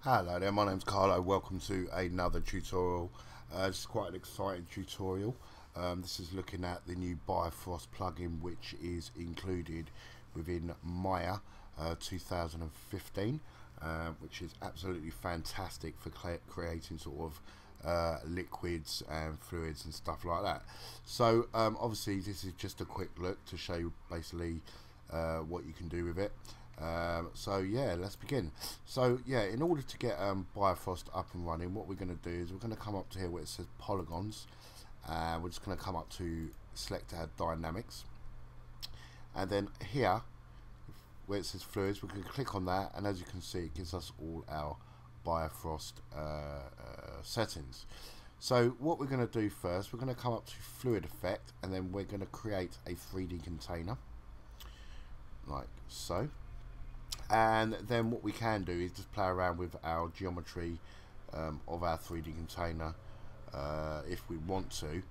Hello there, my name's Carlo. Welcome to another tutorial. It's quite an exciting tutorial. This is looking at the new Bifrost plugin, which is included within Maya 2015, which is absolutely fantastic for creating sort of liquids and fluids and stuff like that. So obviously this is just a quick look to show you basically what you can do with it. So yeah, let's begin. So yeah, in order to get Bifrost up and running, what we're going to do is we're going to come up to here where it says polygons, and we're just going to come up to select our dynamics, and then here where it says fluids, we're going to click on that, and as you can see, it gives us all our Bifrost settings. So what we're going to do first, we're going to come up to fluid effect, and then we're going to create a 3D container like so. And then what we can do is just play around with our geometry of our 3D container if we want to,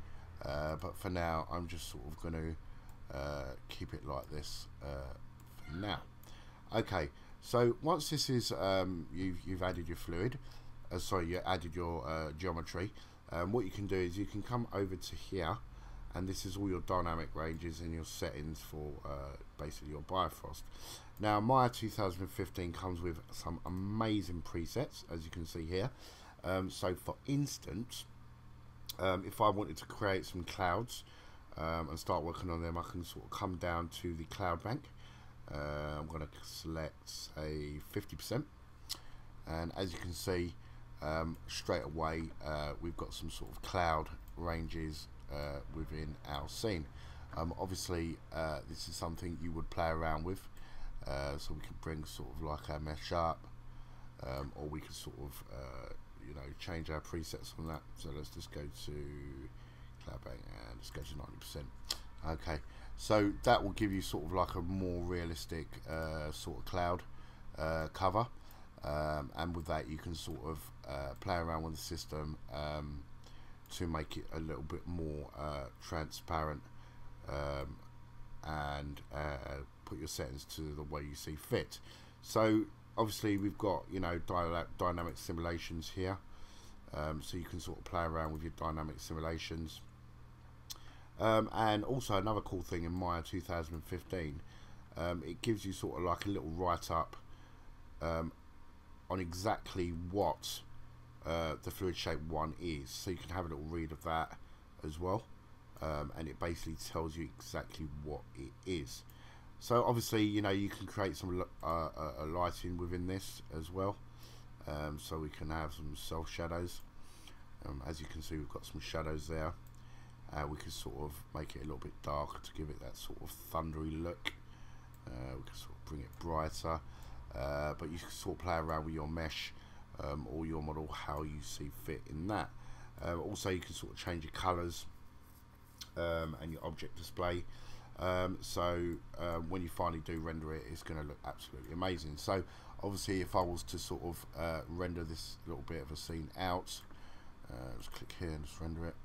but for now I'm just sort of going to keep it like this for now. Okay, so once this is you've added your fluid, sorry, you added your geometry, what you can do is you can come over to here, and this is all your dynamic ranges and your settings for basically your Bifrost. Now Maya 2015 comes with some amazing presets, as you can see here. So for instance, if I wanted to create some clouds and start working on them, I can sort of come down to the cloud bank. I'm going to select say 50%, and as you can see straight away we've got some sort of cloud ranges within our scene. Obviously this is something you would play around with, so we can bring sort of like our mesh up, or we can sort of you know, change our presets on that. So let's just go to cloud bank and let's go to 90%. Okay, so that will give you sort of like a more realistic sort of cloud cover, and with that you can sort of play around with the system to make it a little bit more transparent, and put your settings to the way you see fit. So obviously we've got, you know, dynamic simulations here, so you can sort of play around with your dynamic simulations, and also another cool thing in Maya 2015, it gives you sort of like a little write-up on exactly what the fluid shape 1 is, so you can have a little read of that as well, and it basically tells you exactly what it is. So obviously, you know, you can create some lighting within this as well, so we can have some self shadows. As you can see, we've got some shadows there. We can sort of make it a little bit darker to give it that sort of thundery look. We can sort of bring it brighter, but you can sort of play around with your mesh or your model how you see fit in that. Also you can sort of change your colors and your object display, so when you finally do render it, it's going to look absolutely amazing. So obviously if I was to sort of render this little bit of a scene out, let's click here and just render it.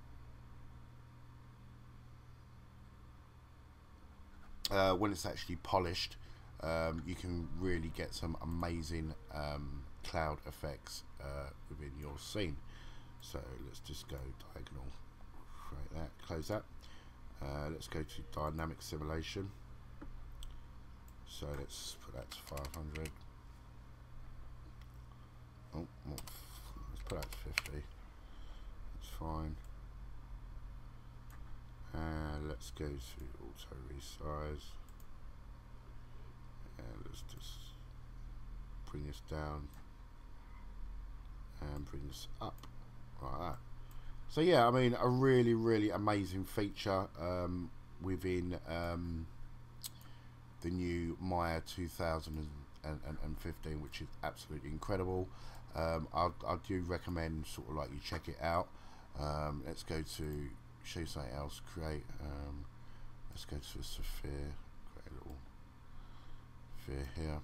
When it's actually polished, you can really get some amazing cloud effects within your scene. So let's just go diagonal, create that, close that. Let's go to dynamic simulation, so let's put that to 500. Oh, let's put that to 50, that's fine. And let's go to auto resize, and let's just bring this down and bring this up like that. So yeah, I mean, a really amazing feature within the new Maya 2015, which is absolutely incredible. I do recommend sort of like you check it out. Let's go to show you something else. Create. Let's go to a sphere. Create a little sphere here.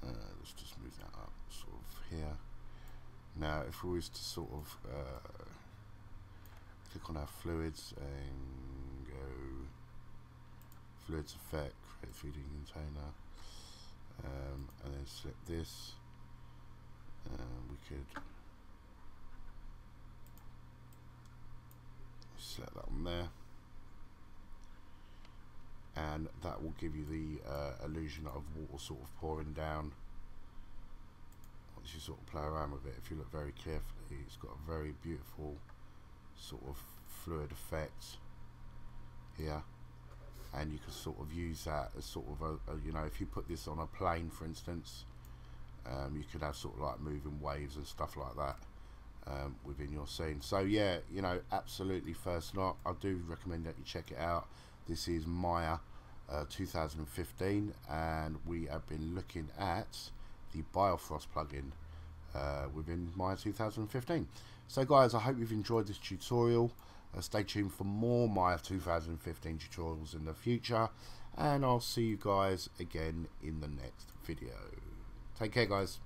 Let's just move that up, sort of here. Now if we was to sort of click on our fluids and go fluids effect, create 3D container, and then select this. We could select that one there, and that will give you the illusion of water sort of pouring down. Once you sort of play around with it, if you look very carefully, it's got a very beautiful sort of fluid effect here, and you can sort of use that as sort of a you know, if you put this on a plane, for instance, you could have sort of like moving waves and stuff like that within your scene. So yeah, you know, absolutely first lot. I do recommend that you check it out. This is Maya 2015, and we have been looking at the Bifrost plugin within Maya 2015. So guys, I hope you've enjoyed this tutorial. Stay tuned for more Maya 2015 tutorials in the future, and I'll see you guys again in the next video. Take care, guys.